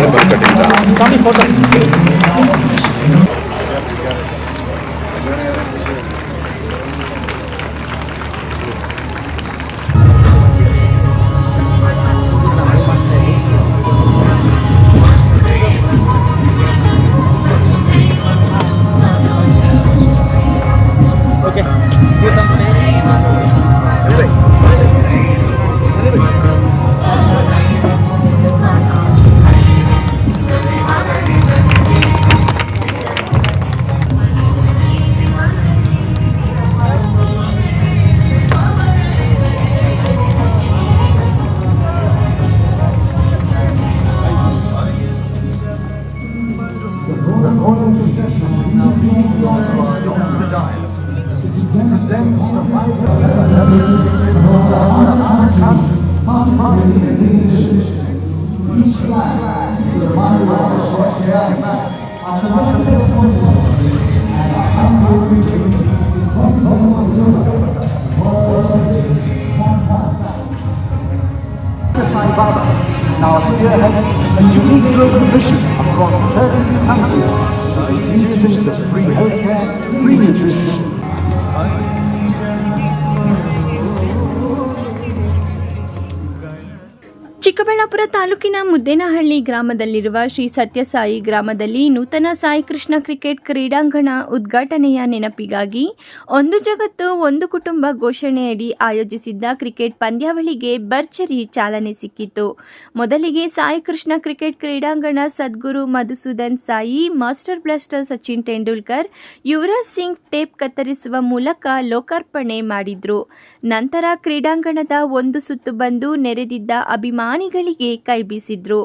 Ribbon cutting. Sai Baba now spearheads a unique global mission across 30 countries to institutions of free healthcare, free nutrition. Chikkaballapura ತಾಲೂಕಿನ ಮುದ್ದೇನಹಳ್ಳಿ ಗ್ರಾಮದಲ್ಲಿರುವ ಶ್ರೀ ಸತ್ಯಸಾಯಿ ಗ್ರಾಮದಲ್ಲಿ ನೂತನ Sai Krishna cricket ಕ್ರೀಡಾಂಗಣ ಉದ್ಘಾಟನೆಯ ನೆನಪಿಗಾಗಿ ಒಂದು ಜಗತ್ತು ಒಂದು ಕುಟುಂಬ ಘೋಷಣೆಯಡಿ ಆಯೋಜಿಸಿದ್ದ ಕ್ರಿಕೆಟ್ ಪಂದ್ಯಾವಳಿಗೆ ಭರ್ಜರಿ ಚಾಲನೆ ಸಿಕ್ಕಿತು. ಮೊದಲಿಗೆ ಸಾಯಿ ಕೃಷ್ಣ ಕ್ರಿಕೆಟ್ ಕ್ರೀಡಾಂಗಣ Sadguru Madhusudan Sai, master blaster Sachin Tendulkar, Yuvraj Singh tape ಕತ್ತರಿಸುವ ಮೂಲಕ ಲೋಕಾರ್ಪಣೆ ಮಾಡಿದ್ರು. ನಂತರ ಕ್ರೀಡಾಂಗಣದ ಒಂದು ಸುತ್ತು ಬಂದು ನೆರೆದಿದ್ದ ಅಭಿಮಾನಿಗಳಿಗೆ ಕೈಬೀಸಿದ್ರು.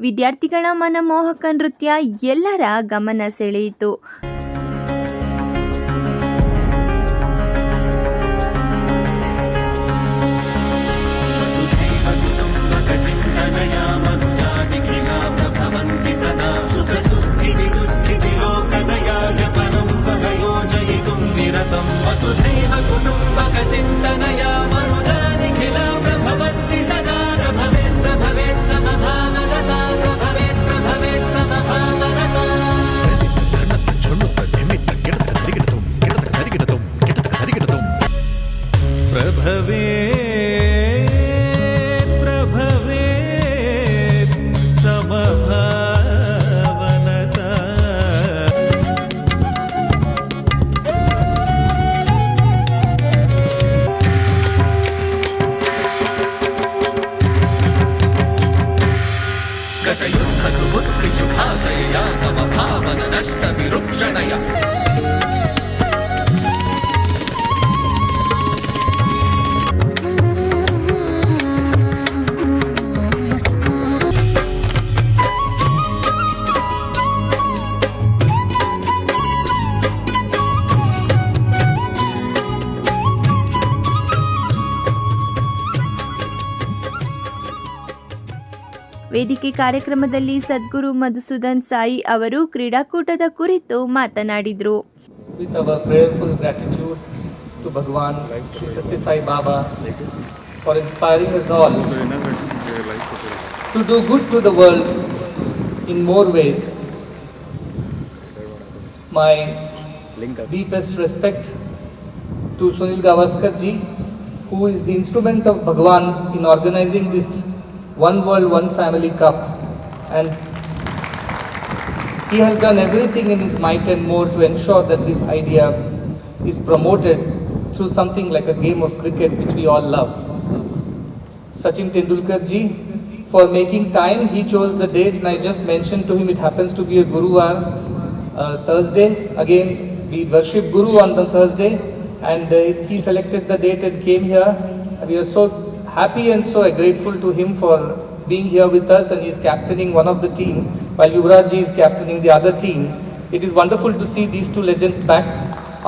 ವಿದ್ಯಾರ್ಥಿಗಳ ಮನಮೋಹಕ ನೃತ್ಯ ಎಲ್ಲರ ಗಮನ ಸೆಳೆಯಿತು. ವೇದಿಕೆ ಕಾರ್ಯಕ್ರಮದಲ್ಲಿ ಸದ್ಗುರು ಮಧುಸೂದನ್ ಸಾಯಿ ಅವರು ಕ್ರೀಡಾಕೂಟದ ಕುರಿತು ಮಾತನಾಡಿದರು. With our prayerful gratitude to Bhagwan Shri Satya Sai Baba for inspiring us all to do good to the world in more ways. My deepest respect to Sunil Gavaskar ji, who is the instrument of Bhagwan in organizing this One World, One Family Cup, and he has done everything in his might and more to ensure that this idea is promoted through something like a game of cricket which we all love. Sachin Tendulkar ji, for making time, he chose the date, and I just mentioned to him it happens to be a Guruvar, Thursday. Again, we worship Guru on the Thursday, and he selected the date and came here. We are so happy and so grateful to him for being here with us, and he is captaining one of the team while Yuvraj ji is captaining the other team. It is wonderful to see these two legends back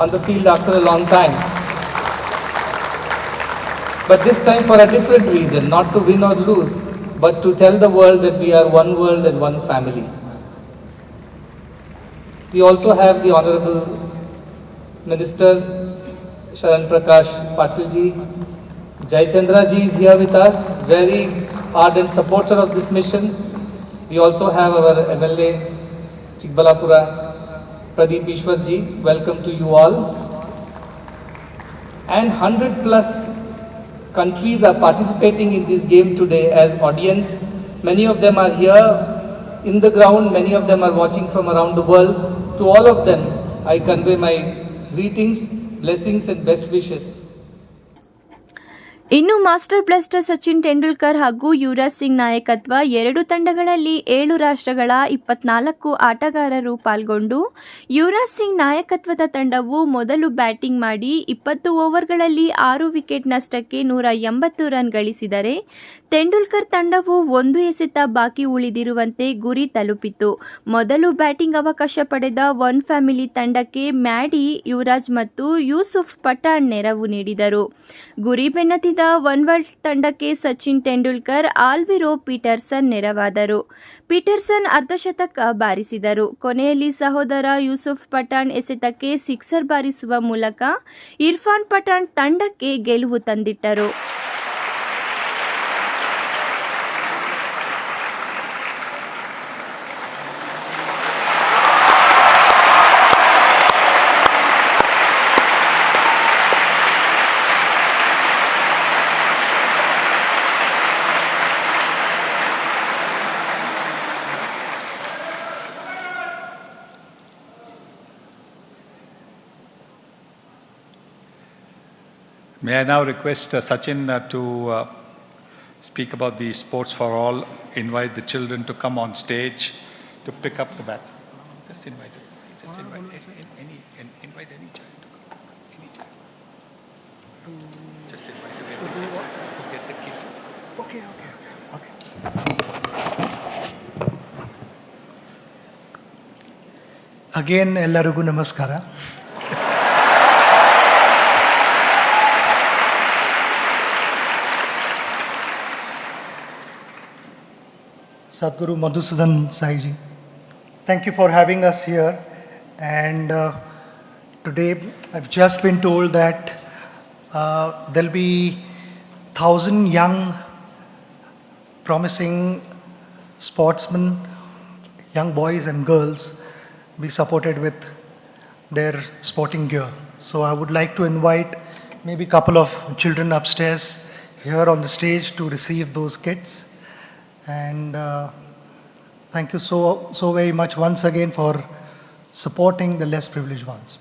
on the field after a long time. But this time for a different reason, not to win or lose, but to tell the world that we are one world and one family. We also have the Honorable Minister Sharan Prakash Patil ji. Jai Chandra ji is here with us, very ardent supporter of this mission. We We also have our MLA, Chikbalapura, Pradeep Ishwarji. Welcome to you all. And 100 plus countries are participating in this game today as audience. Many of them are here in the ground, many of them are watching from around the world. To all of them, I convey my greetings, blessings and best wishes. ಇನ್ನು master blaster Sachin Tendulkar ಹಾಗೂ ಯುವರಾಜ್ ಸಿಂಗ್ ನಾಯಕತ್ವ ಎರಡು ತಂಡಗಳಲ್ಲಿ 7 ರಾಷ್ಟ್ರಗಳ 24 ಆಟಗಾರರು ಪಾಲ್ಗೊಂಡು ಯುವರಾಜ್ ಸಿಂಗ್ ನಾಯಕತ್ವದ ತಂಡವು ಮೊದಲು ಬ್ಯಾಟಿಂಗ್ ಮಾಡಿ 20 ಓವರ್ಗಳಲ್ಲಿ 6 ವಿಕೆಟ್ ನಷ್ಟಕ್ಕೆ 180 ರನ್ ಗಳಿಸಿದರೆ ತೆಂಡೂಲ್ಕರ್ ತಂಡವು 1 ಎಸೆತ ಬಾಕಿ ಉಳಿದಿರುವಂತೆ ಗುರಿ ತಲುಪಿತು. ಮೊದಲು ಬ್ಯಾಟಿಂಗ್ ಅವಕಾಶ ಪಡೆದ ಒನ್ ಫ್ಯಾಮಿಲಿ ತಂಡಕ್ಕೆ ಮ್ಯಾಡಿ, ಯುವರಾಜ್ ಮತ್ತು ಯೂಸುಫ್ ಪಠಾಣ್ ನೆರವು ನೀಡಿದರು. ಗುರಿ ಬೆನ್ನತ್ತಿದ ಒನ್ ವರ್ಲ್ಡ್ ತಂಡಕ್ಕೆ ಸಚಿನ್ ತೆಂಡೂಲ್ಕರ್, ಆಲ್ವಿರೋ ಪೀಟರ್ಸನ್ ನೆರವಾದರು. ಪೀಟರ್ಸನ್ ಅರ್ಧಶತಕ ಬಾರಿಸಿದರು. ಕೊನೆಯಲ್ಲಿ ಸಹೋದರ ಯೂಸುಫ್ ಪಠಾಣ್ ಎಸೆತಕ್ಕೆ ಸಿಕ್ಸರ್ ಬಾರಿಸುವ ಮೂಲಕ ಇರ್ಫಾನ್ ಪಠಾಣ್ ತಂಡಕ್ಕೆ ಗೆಲುವು ತಂದಿಟ್ಟರು. May I now request Sachin to speak about the Sports for All, invite the children to come on stage to pick up the bat. Just invite them. Just invite any child to come. Any child. Just invite to get the kit. Okay. Again, ಎಲ್ಲರಿಗೂ ನಮಸ್ಕಾರ. Sadhguru Madhusudan Sai ji, thank you for having us here. And today I've just been told that there'll be 1,000 young promising sportsmen, young boys and girls be supported with their sporting gear. So I would like to invite maybe a couple of children upstairs here on the stage to receive those kits. And thank you so very much once again for supporting the less privileged ones.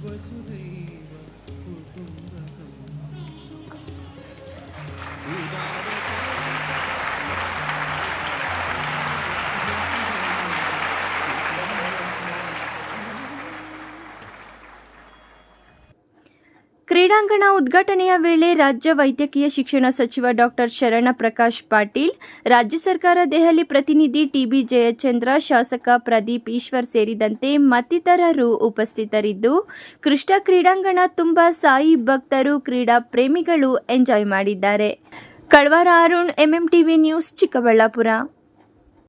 वसुधैव ಕ್ರೀಡಾಂಗಣ ಉದ್ಘಾಟನೆಯ ವೇಳೆ ರಾಜ್ಯ ವೈದ್ಯಕೀಯ ಶಿಕ್ಷಣ ಸಚಿವ doctor ಶರಣ ಪ್ರಕಾಶ್ ಪಾಟೀಲ್, ರಾಜ್ಯ ಸರ್ಕಾರ ದೆಹಲಿ ಪ್ರತಿನಿಧಿ ಟಿಬಿ ಜಯಚಂದ್ರ, ಶಾಸಕ ಪ್ರದೀಪ್ ಈಶ್ವರ್ ಸೇರಿದಂತೆ ಮತ್ತಿತರರು ಉಪಸ್ಥಿತರಿದ್ದು, ಕೃಷ್ಣ ಕ್ರೀಡಾಂಗಣ ತುಂಬಾ ಸಾಯಿ ಭಕ್ತರು, ಕ್ರೀಡಾ ಪ್ರೇಮಿಗಳು ಎಂಜಾಯ್ ಮಾಡಿದ್ದಾರೆ. ಕಳ್ವಾರ ಅರುಣ್, ಎಂಎಂಟಿವಿ ನ್ಯೂಸ್, ಚಿಕ್ಕಬಳ್ಳಾಪುರ.